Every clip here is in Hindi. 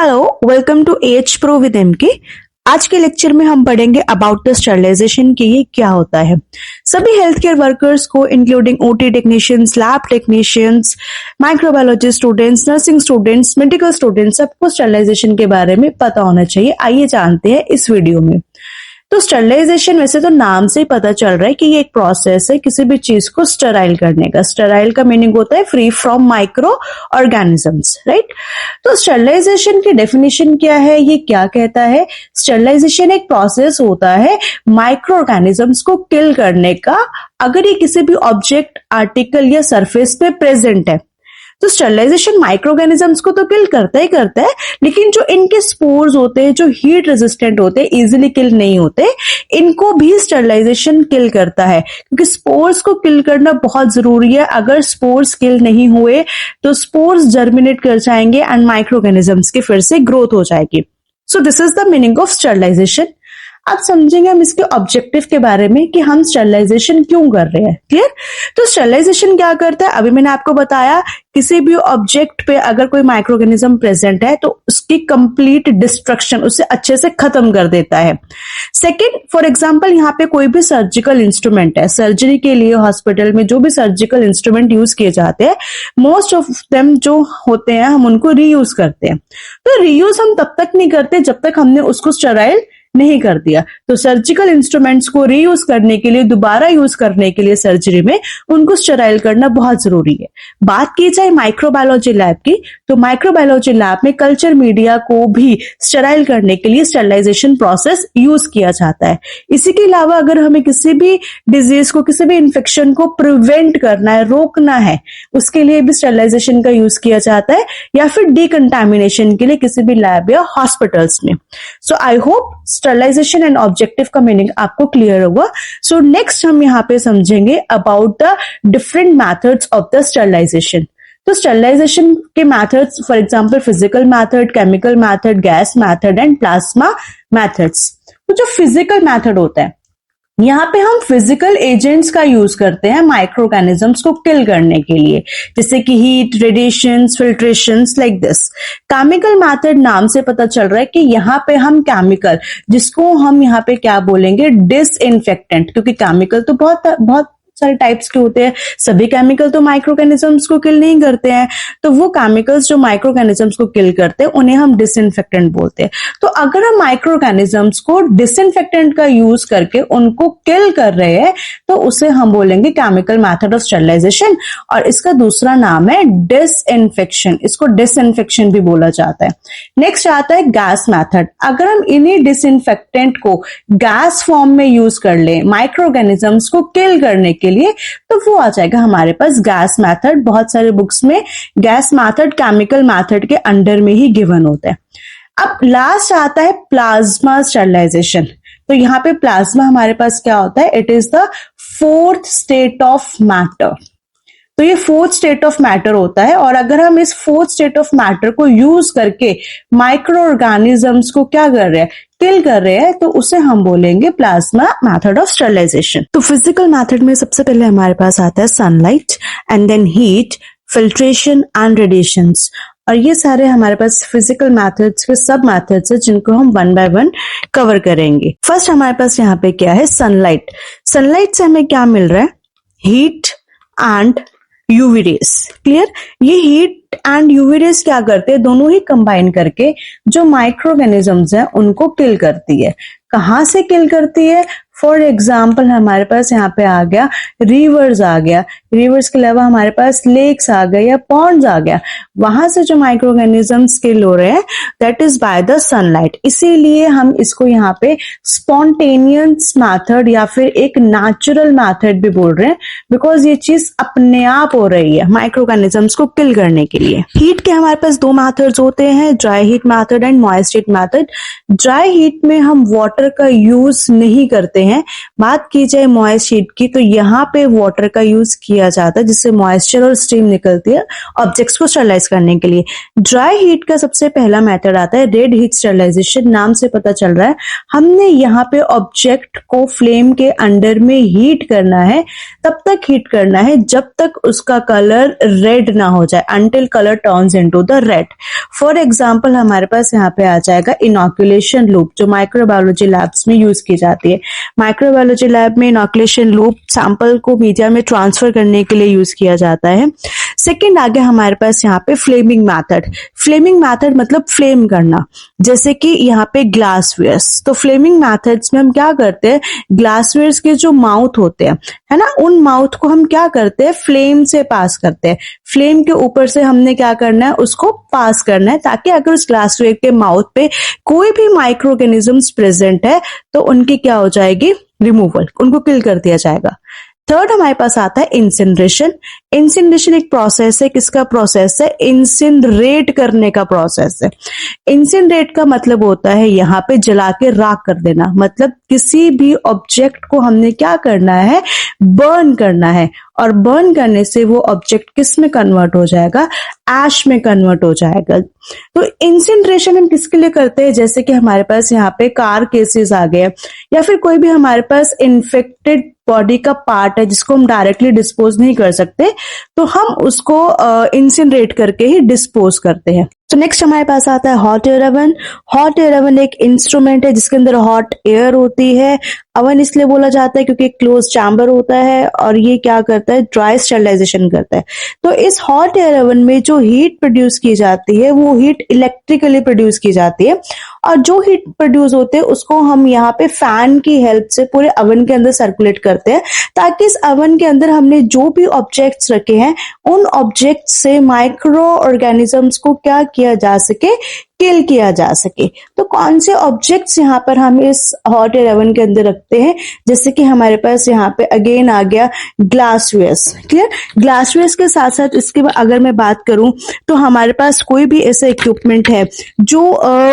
Hello, welcome to H pro with MK. आज के लेक्चर में हम पढ़ेंगे अबाउट द स्टरलाइजेशन कि ये क्या होता है। सभी हेल्थ केयर वर्कर्स को including OT technicians, lab technicians, microbiology students, nursing students, medical students सबको स्टरलाइजेशन के बारे में पता होना चाहिए। आइए जानते हैं इस वीडियो में। तो स्टरलाइजेशन वैसे तो नाम से ही पता चल रहा है कि ये एक प्रोसेस है किसी भी चीज को स्टराइल करने का। स्टराइल का मीनिंग होता है free from micro organisms, right. तो स्टरलाइजेशन की डेफिनेशन क्या है, ये क्या कहता है? स्टरलाइजेशन एक प्रोसेस होता है माइक्रो ऑर्गेनिजम्स को किल करने का, अगर ये किसी भी ऑब्जेक्ट, आर्टिकल या सरफेस पे प्रेजेंट है। तो स्टरलाइजेशन माइक्रो ऑर्गेनिजम्स को तो किल करता ही करता है, लेकिन जो इनके स्पोर्स होते हैं, जो हीट रेजिस्टेंट होते हैं, इजीली किल नहीं होते, इनको भी स्टरलाइजेशन किल करता है। क्योंकि स्पोर्स को किल करना बहुत जरूरी है। अगर स्पोर्स किल नहीं हुए तो स्पोर्स जर्मिनेट कर जाएंगे एंड माइक्रो ऑर्गेनिजम्स की फिर से ग्रोथ हो जाएगी। So this is the meaning of sterilization. अब समझेंगे हम इसके ऑब्जेक्टिव के बारे में कि हम स्टरलाइजेशन क्यों कर रहे हैं। क्लियर? तो स्टरलाइजेशन क्या करता है, अभी मैंने आपको बताया, किसी भी ऑब्जेक्ट पे अगर कोई माइक्रो ऑर्गेनिज्म प्रेजेंट है तो उसकी कंप्लीट डिस्ट्रक्शन, उसे अच्छे से खत्म कर देता है। सेकेंड, फॉर एग्जाम्पल यहाँ पे कोई भी सर्जिकल इंस्ट्रूमेंट है, सर्जरी के लिए हॉस्पिटल में जो भी सर्जिकल इंस्ट्रूमेंट यूज किए जाते हैं, मोस्ट ऑफ देम जो होते हैं हम उनको रीयूज करते हैं। तो रीयूज हम तब तक नहीं करते जब तक हमने उसको स्टराइल नहीं कर दिया। तो सर्जिकल इंस्ट्रूमेंट्स को रीयूज करने के लिए, दोबारा यूज करने के लिए सर्जरी में उनको स्टराइल करना बहुत जरूरी है। बात की जाए माइक्रोबायोलॉजी लैब की, तो माइक्रोबायोलॉजी लैब में कल्चर मीडिया को भी स्टराइल करने के लिए स्टरलाइजेशन प्रोसेस यूज किया जाता है। इसी के अलावा अगर हमें किसी भी डिजीज को, किसी भी इंफेक्शन को प्रिवेंट करना है, रोकना है, उसके लिए भी स्टरलाइजेशन का यूज किया जाता है, या फिर डिकंटामिनेशन के लिए किसी भी लैब या हॉस्पिटल्स में। So I hope sterilization and objective का मीनिंग आपको क्लियर होगा। सो नेक्स्ट हम यहाँ पे समझेंगे about the different methods of the sterilization. तो स्टरलाइजेशन के methods, for example physical method, chemical method, gas method and plasma methods. तो जो फिजिकल मेथड होता है, यहाँ पे हम फिजिकल एजेंट्स का यूज करते हैं माइक्रो ऑर्गेनिजम्स को किल करने के लिए, जैसे कि heat, radiations, filtrations, like this. Chemical method नाम से पता चल रहा है कि यहाँ पे हम केमिकल, जिसको हम यहाँ पे क्या बोलेंगे, डिसइंफेक्टेंट, क्योंकि केमिकल तो बहुत सारे टाइप्स के होते हैं। सभी केमिकल तो माइक्रो ऑर्गेनिजम्स को किल नहीं करते हैं। तो वो केमिकल्स जो माइक्रो ऑर्गेनिजम्स को किल करते हैं उन्हें हम डिसइंफेक्टेंट बोलते हैं। तो अगर हम माइक्रो ऑर्गेनिजम्स को डिसइंफेक्टेंट का यूज करके उनको किल कर रहे हैं तो उसे हम बोलेंगे केमिकल मेथड ऑफ स्टरलाइजेशन, और इसका दूसरा नाम है डिसइंफेक्शन। इसको डिसइंफेक्शन भी बोला जाता है। नेक्स्ट आता है गैस मेथड। अगर हम इन्हीं डिसइंफेक्टेंट को गैस फॉर्म में यूज कर ले माइक्रो ऑर्गेनिजम्स को किल करने के लिए, तो वो आ जाएगा हमारे पास गैस मेथड। बहुत सारे बुक्स में गैस मेथड केमिकल मेथड के अंडर में ही गिवन होता है। अब लास्ट आता है प्लाज्मा स्टरलाइजेशन। तो यहाँ पे प्लाज्मा हमारे पास क्या होता है, it is the fourth state of matter. तो ये फोर्थ स्टेट ऑफ मैटर होता है, और अगर हम इस फोर्थ स्टेट ऑफ मैटर को यूज करके माइक्रो ऑर्गेनिजम्स को क्या कर रहे हैं, किल कर रहे हैं, तो उसे हम बोलेंगे प्लाज्मा मेथड ऑफ स्टरलाइजेशन। तो फिजिकल मेथड में सबसे पहले हमारे पास आता है sunlight, and then heat, filtration and radiations. और ये सारे हमारे पास फिजिकल मेथड्स के सब मेथड्स है जिनको हम वन बाय वन कवर करेंगे। फर्स्ट हमारे पास यहाँ पे क्या है, सनलाइट। सनलाइट से हमें क्या मिल रहा है, heat and UV rays. Clear? ये हीट एंड यूवी रेस क्या करते हैं, दोनों ही कंबाइन करके जो माइक्रो ऑर्गेनिजम्स हैं उनको किल करती है। कहां से किल करती है? फॉर एग्जाम्पल हमारे पास यहाँ पे आ गया रिवर्स आ गया, रिवर्स के अलावा हमारे पास लेक्स आ गए या पॉन्ड्स आ गया। वहां से जो माइक्रो ऑर्गेनिजम्स किल हो रहे हैं that is by the sunlight. इसीलिए हम इसको यहाँ पे स्पॉन्टेनियस मैथड या फिर एक नेचुरल मैथड भी बोल रहे हैं, बिकॉज ये चीज अपने आप हो रही है माइक्रो ऑर्गेनिजम्स को किल करने के लिए। हीट के हमारे पास दो मैथड्स होते हैं, dry heat method and moist heat method. Dry heat में हम वाटर का यूज नहीं करते हैं। बात की जाए मॉइस्ट हीट की, तो यहाँ पे वाटर का यूज किया किया जाता है जिससे मॉइस्चर और स्टीम निकलती है ऑब्जेक्ट्स को स्टरलाइज करने के लिए। ड्राई हीट का सबसे पहला मेथड आता है रेड हीट स्टरलाइजेशन। नाम से पता चल रहा है हमने यहाँ पे ऑब्जेक्ट को फ्लेम के अंडर में हीट करना है, तब तक हीट करना है जब तक उसका कलर रेड ना हो जाए, until color turns into the red। For example हमारे पास यहाँ पे आ जाएगा इनॉक्यूलेशन लूप, जो माइक्रोबायोलॉजी लैब्स में यूज की जाती है। माइक्रोबायोलॉजी लैब में इनॉक्यूलेशन लूप सैंपल को मीडिया में ट्रांसफर करने के लिए यूज किया जाता है। सेकेंड आगे हमारे पास यहाँ पे फ्लेमिंग मैथड। फ्लेमिंग मैथड मतलब फ्लेम करना, जैसे कि यहाँ पे ग्लासवेयर्स। तो फ्लेमिंग मैथड्स में हम क्या करते हैं, ग्लासवेयर्स के जो माउथ होते हैं है ना, उन माउथ को हम क्या करते हैं, फ्लेम से पास करते हैं। फ्लेम के ऊपर से हमने क्या करना है, उसको पास करना है, ताकि अगर उस ग्लासवेयर के माउथ पे कोई भी माइक्रो ऑर्गेनिजम्स प्रेजेंट है तो उनकी क्या हो जाएगी, रिमूवल, उनको किल कर दिया जाएगा। थर्ड हमारे पास आता है इंसिनरेशन। इंसिनरेशन एक प्रोसेस है, किसका प्रोसेस है, इंसिनरेट करने का प्रोसेस है। इंसिनरेट का मतलब होता है यहाँ पे जला के राख कर देना, मतलब किसी भी ऑब्जेक्ट को हमने क्या करना है, बर्न करना है, और बर्न करने से वो ऑब्जेक्ट किस में कन्वर्ट हो जाएगा, ऐश में कन्वर्ट हो जाएगा। तो इंसिनरेशन हम किसके लिए करते हैं, जैसे कि हमारे पास यहाँ पे कार केसेस आ गए, या फिर कोई भी हमारे पास इन्फेक्टेड बॉडी का पार्ट है जिसको हम डायरेक्टली डिस्पोज नहीं कर सकते, तो हम उसको इंसिनरेट करके ही डिस्पोज करते हैं। तो नेक्स्ट हमारे पास आता है hot air oven. Hot air oven एक इंस्ट्रूमेंट है जिसके अंदर हॉट एयर होती है। ओवन इसलिए बोला जाता है क्योंकि क्लोज चैम्बर होता है और ये क्या करता है, ड्राई स्टरलाइजेशन करता है। तो इस हॉट एयर ओवन में जो हीट प्रोड्यूस की जाती है वो हीट इलेक्ट्रिकली प्रोड्यूस की जाती है, और जो हीट प्रोड्यूस होते हैं उसको हम यहाँ पे फैन की हेल्प से पूरे ओवन के अंदर सर्कुलेट करते हैं, ताकि इस ओवन के अंदर हमने जो भी ऑब्जेक्ट्स रखे हैं उन ऑब्जेक्ट्स से माइक्रो ऑर्गेनिजम्स को क्या किया जा सके, किल किया जा सके। तो कौन से ऑब्जेक्ट्स यहाँ पर हम इस हॉट एयर ओवन के अंदर रखते हैं, जैसे कि हमारे पास यहाँ पे अगेन आ गया ग्लासवेयर्स। क्लियर, ग्लासवेयर्स के साथ साथ इसके बाद अगर मैं बात करूं तो हमारे पास कोई भी ऐसा इक्विपमेंट है जो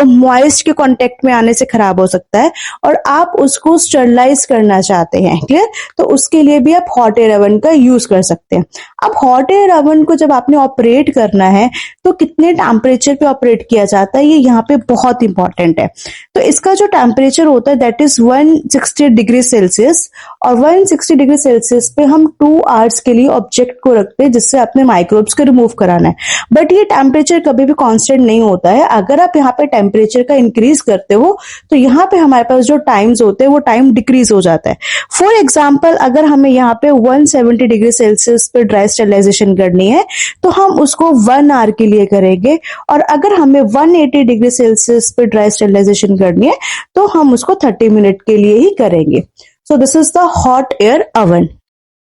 मॉइस्ट के कांटेक्ट में आने से खराब हो सकता है और आप उसको स्टरलाइज करना चाहते हैं। क्लियर, तो उसके लिए भी आप हॉट एयर ओवन का यूज कर सकते हैं। अब हॉट एयर ओवन को जब आपने ऑपरेट करना है तो कितने टेम्परेचर पे ऑपरेट किया जाता है, ये यहाँ पे बहुत इंपॉर्टेंट है। तो इसका जो टेम्परेचर होता है दैट इज 160 डिग्री सेल्सियस, और 160 डिग्री सेल्सियस पे हम 2 आवर्स के लिए ऑब्जेक्ट को रखते हैं जिससे अपने माइक्रोब्स को रिमूव कराना है। बट ये टेम्परेचर कभी भी कांस्टेंट नहीं होता है। अगर आप यहाँ पे टेम्परेचर का इंक्रीज करते हो तो यहाँ पे हमारे पास जो टाइम्स होते हैं वो टाइम डिक्रीज हो जाता है। फॉर एग्जाम्पल अगर हमें यहाँ पे 170 डिग्री सेल्सियस पे ड्राई स्टरलाइजेशन करनी है तो हम उसको 1 आवर के लिए करेंगे, और अगर हमें 180 डिग्री सेल्सियस पे ड्राई स्टरलाइजेशन करनी है तो हम उसको 30 मिनट के लिए ही करेंगे। So this is the hot air oven.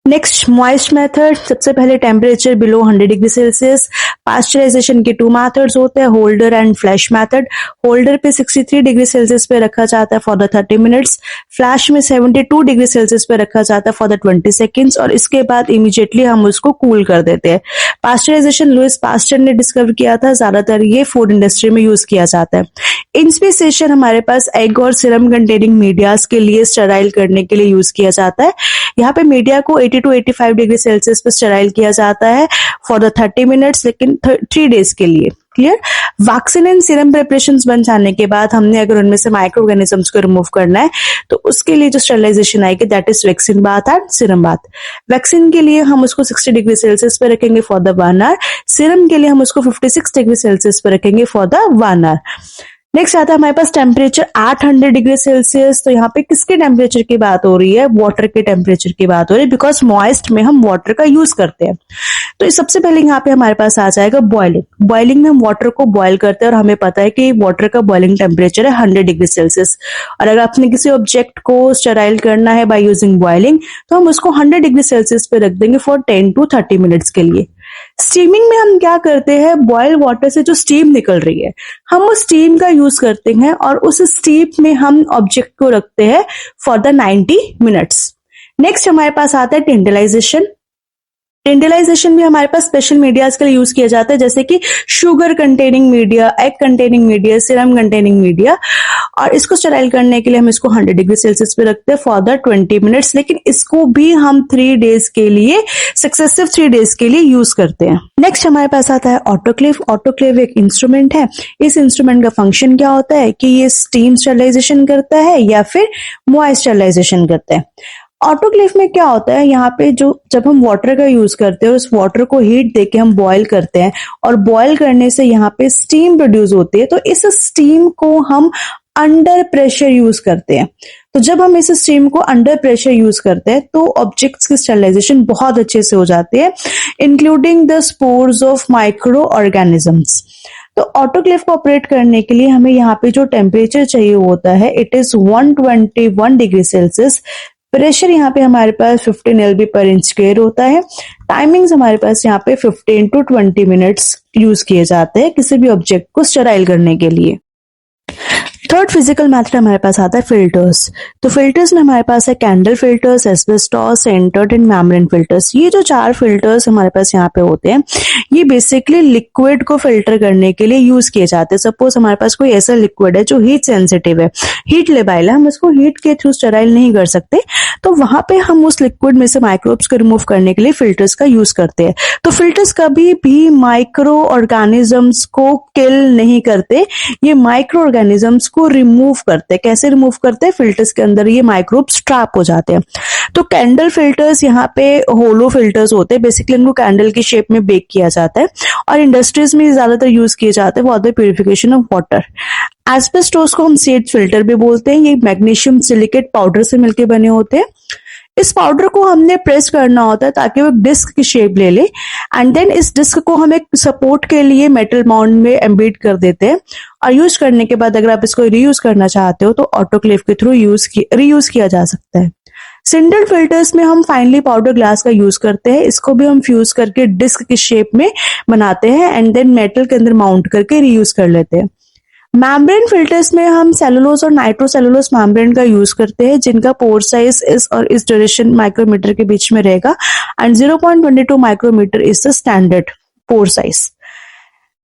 Next moist method. सबसे पहले temperature below 100 degree Celsius. Pasteurization के 2 मेथड्स होते हैं, holder and flash method. Holder पे 63 डिग्री सेल्सियस पे रखा जाता है फॉर द 30 मिनट्स। फ्लैश में 72 डिग्री सेल्सियस पे रखा जाता है फॉर द 20 सेकेंड्स, और इसके बाद इमीडिएटली हम उसको कूल कर देते हैं। पास्चराइजेशन लुइस पास्चर ने डिस्कवर किया था, ज्यादातर ये फूड इंडस्ट्री में यूज किया जाता है। इंस्पिसेशन हमारे पास एग और सीरम कंटेनिंग मीडियाज के लिए स्टराइल करने के लिए यूज किया जाता है। यहाँ पे मीडिया को 80 to 85 डिग्री सेल्सियस पे स्टराइल किया जाता है फॉर द 30 मिनट्स, लेकिन 3 डेज के लिए। Clear, vaccine and serum preparations बन जाने के बाद हमने अगर उनमें से माइक्रो ऑर्गेनिजम्स को रिमूव करना है तो उसके लिए जो स्टरलाइजेशन आएगी that is vaccine bath and serum bath. Vaccine के लिए हम उसको 60 डिग्री सेल्सियस पे रखेंगे फॉर द 1 आवर। सीरम के लिए हम उसको 56 डिग्री सेल्सियस पे रखेंगे फॉर द 1 आवर। नेक्स्ट आता है हमारे पास टेम्परेचर 800 डिग्री सेल्सियस। तो यहाँ पे किसके टेम्परेचर की बात हो रही है, वाटर के टेम्परेचर की बात हो रही है, बिकॉज मॉइस्ट में हम वाटर का यूज करते हैं। तो सबसे पहले यहाँ पे हमारे पास आ जाएगा बॉइलिंग। बॉइलिंग में हम वाटर को बॉयल करते हैं और हमें पता है कि वाटर का बॉइलिंग टेम्परेचर है 100 डिग्री सेल्सियस, और अगर आपने किसी ऑब्जेक्ट को स्टराइल करना है बाय यूजिंग बॉइलिंग तो हम उसको 100 डिग्री सेल्सियस पे रख देंगे फॉर 10 to 30 मिनट्स के लिए। स्टीमिंग में हम क्या करते हैं, बॉयल वाटर से जो स्टीम निकल रही है हम उस स्टीम का यूज करते हैं और उस स्टीम में हम ऑब्जेक्ट को रखते हैं फॉर द 90 मिनट्स। नेक्स्ट हमारे पास आता है टेंडराइजेशन। स्टेरिलाइजेशन भी हमारे पास स्पेशल मीडियाज के लिए यूज किया जाता है, जैसे कि sugar containing media, egg containing media, serum containing media. और इसको स्टेराइल करने के लिए हम इसको 100 डिग्री सेल्सियस पे रखते हैं फॉर द 20 मिनट्स, लेकिन इसको भी हम 3 डेज के लिए, सक्सेसिव 3 डेज के लिए यूज करते हैं। नेक्स्ट हमारे पास आता है ऑटोक्लेव। ऑटोक्लेव एक इंस्ट्रूमेंट है। इस इंस्ट्रूमेंट का फंक्शन क्या होता है कि ये स्टीम स्टेरिलाइजेशन करता है या फिर मॉइस्ट स्टेरिलाइजेशन करता है। ऑटोक्लेव में क्या होता है, यहाँ पे जो जब हम वाटर का यूज करते हैं, उस वाटर को हीट देके हम बॉईल करते हैं और बॉईल करने से यहाँ पे स्टीम प्रोड्यूस होती है। तो इस स्टीम को हम अंडर प्रेशर यूज करते हैं। तो जब हम इस स्टीम को अंडर प्रेशर यूज करते हैं तो ऑब्जेक्ट्स की स्टेरिलाइजेशन बहुत अच्छे से हो जाती है, including the spores of micro organisms. तो ऑटोक्लेव को ऑपरेट करने के लिए हमें यहाँ पे जो टेम्परेचर चाहिए होता है, it is 121 degree Celsius. Pressure यहाँ पे हमारे पास 15 LB पर इंच स्क्वायर होता है। टाइमिंग्स हमारे पास यहाँ पे 15 to 20 मिनट्स यूज किए जाते हैं किसी भी ऑब्जेक्ट को स्टेराइल करने के लिए। थर्ड फिजिकल मेथड हमारे पास आता है फिल्टर्स। तो फिल्टर्स में हमारे पास है candle filters, asbestos, centred and membrane filters. ये जो 4 फिल्टर्स हमारे पास यहाँ पे होते हैं, ये बेसिकली लिक्विड को फिल्टर करने के लिए यूज किए जाते हैं। सपोज हमारे पास कोई ऐसा लिक्विड है जो हीट सेंसिटिव है, हीट लेबाइल है, हम इसको हीट के थ्रू स्टेराइल नहीं कर सकते, तो वहां पे हम उस लिक्विड में से माइक्रोब्स को रिमूव करने के लिए फिल्टर्स का यूज करते हैं। तो फिल्टर्स कभी भी माइक्रो ऑर्गेनिजम्स को किल नहीं करते, ये माइक्रो ऑर्गेनिजम्स को रिमूव करते हैं। कैसे रिमूव करते हैं? फिल्टर्स के अंदर ये माइक्रोब्स ट्रैप हो जाते हैं। तो कैंडल फिल्टर्स यहाँ पे होलो फिल्टर्स होते हैं, बेसिकली इनको कैंडल की शेप में बेक किया जाता है और इंडस्ट्रीज में ज्यादातर यूज किए जाते हैं for the purification of water. Asbestos को हम सेज फिल्टर भी बोलते हैं। ये मैग्नीशियम सिलिकेट पाउडर से मिलकर बने होते हैं। इस पाउडर को हमने प्रेस करना होता है ताकि वो डिस्क की शेप ले ले, एंड देन इस डिस्क को हम एक सपोर्ट के लिए मेटल माउंट में एम्बेड कर देते हैं और यूज करने के बाद अगर आप इसको रीयूज करना चाहते हो तो ऑटोक्लेव के थ्रू रीयूज किया जा सकता है। सिंडल फिल्टर्स में हम फाइनली पाउडर ग्लास का यूज करते हैं। इसको भी हम फ्यूज करके डिस्क की शेप में बनाते हैं एंड देन मेटल के अंदर माउंट करके रीयूज कर लेते हैं। मैम्ब्रेन फिल्टर्स में हम सेलुलोज और नाइट्रोसेलुलोज मैम्ब्रेन का यूज करते हैं, जिनका पोर साइज इस ड्यूरेशन माइक्रोमीटर के बीच में रहेगा and 0.22 micrometre is the standard pore size.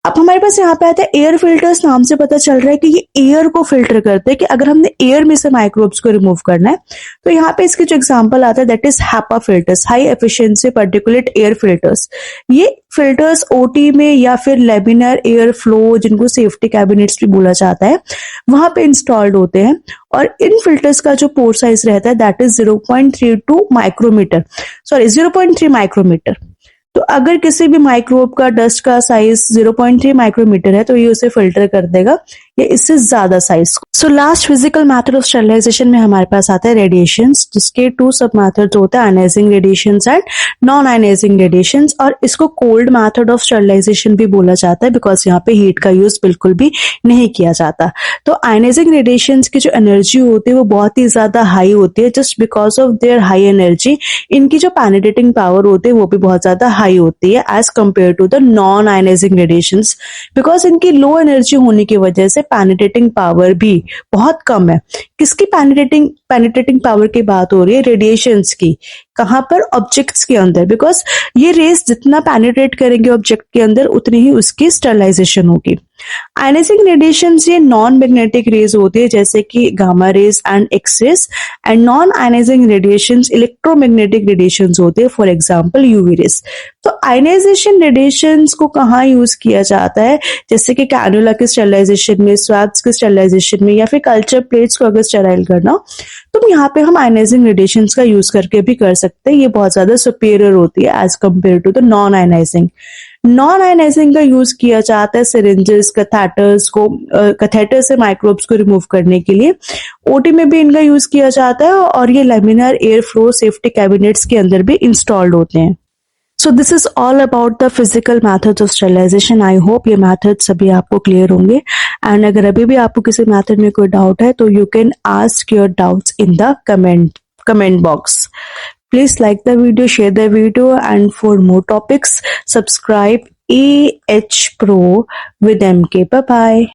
अब हमारे पास यहाँ पे आता है एयर फिल्टर्स। नाम से पता चल रहा है कि ये एयर को फिल्टर करते हैं, कि अगर हमने एयर में से माइक्रोब्स को रिमूव करना है तो यहाँ पे इसकी जो एग्जांपल आता है that is HEPA filters, high efficiency particulate air filters. ये फिल्टर्स ओटी में या फिर लेमिनर एयर फ्लो, जिनको सेफ्टी कैबिनेट्स भी बोला जाता है, वहां पे इंस्टॉल्ड होते हैं और इन फिल्टर्स का जो पोर साइज रहता है दैट इज 0.3 माइक्रोमीटर। तो अगर किसी भी माइक्रोब का डस्ट का साइज 0.3 माइक्रोमीटर है तो ये उसे फिल्टर कर देगा, या इससे ज्यादा size. So last physical method of sterilization में हमारे पास आता है रेडिएशंस, जिसके 2 सब मेथड्स होते हैं, ionising radiations and non ionizing radiations. और इसको कोल्ड मेथड ऑफ स्टेरिलाइजेशन भी बोला जाता है बिकॉज यहाँ पे हीट का यूज बिल्कुल भी नहीं किया जाता। तो आयनाइजिंग रेडिएशंस की जो एनर्जी होती है वो बहुत ही ज्यादा हाई होती है, just because of their high energy इनकी जो पेनिट्रेटिंग पावर होती है वो भी बहुत ज्यादा हाई होती है as compare to the non ionizing radiations, because इनकी लो एनर्जी होने की वजह से पेनिट्रेटिंग पावर भी बहुत कम है। किसकी पेनिट्रेटिंग पावर की बात हो रही है? रेडिएशंस की। कहां पर? ऑब्जेक्ट्स के अंदर, बिकॉज ये रेस जितना पेनिट्रेट करेंगे ऑब्जेक्ट के अंदर उतनी ही उसकी स्टेरिलाइजेशन होगी। आयनाइजिंग रेडिएशंस ये नॉन मैग्नेटिक रेज होती है, जैसे कि gamma rays and X rays, and non ionizing radiations electromagnetic radiations होते हैं, फॉर एग्जांपल यूवी रेज। तो आयनाइजेशन रेडिएशंस को कहाँ यूज किया जाता है? जैसे कि कैनुला के स्टेरिलाइजेशन में, स्वैब्स के स्टेरिलाइजेशन में, या फिर कल्चर प्लेट्स को अगर स्टेराइल करना तो यहाँ पे हम आयनाइजिंग रेडिएशंस का यूज करके भी कर सकते हैं। ये बहुत ज्यादा सुपीरियर होती है as compare to the non ionizing. Non ionizing का यूज किया जाता है सिरिंजेस, कैथेटर से माइक्रोब्स को रिमूव करने के लिए। ओटी में भी इनका यूज किया जाता है और ये laminar air flow safety cabinets के अंदर भी इंस्टॉल्ड होते हैं। So this is all about the physical methods of sterilization. I hope ये मेथड्स सभी आपको क्लियर होंगे, एंड अगर अभी भी आपको किसी मेथड में कोई डाउट है तो you can ask your doubts in the comment box. Please like the video, share the video, and for more topics, subscribe AH Pro with MK. Bye bye.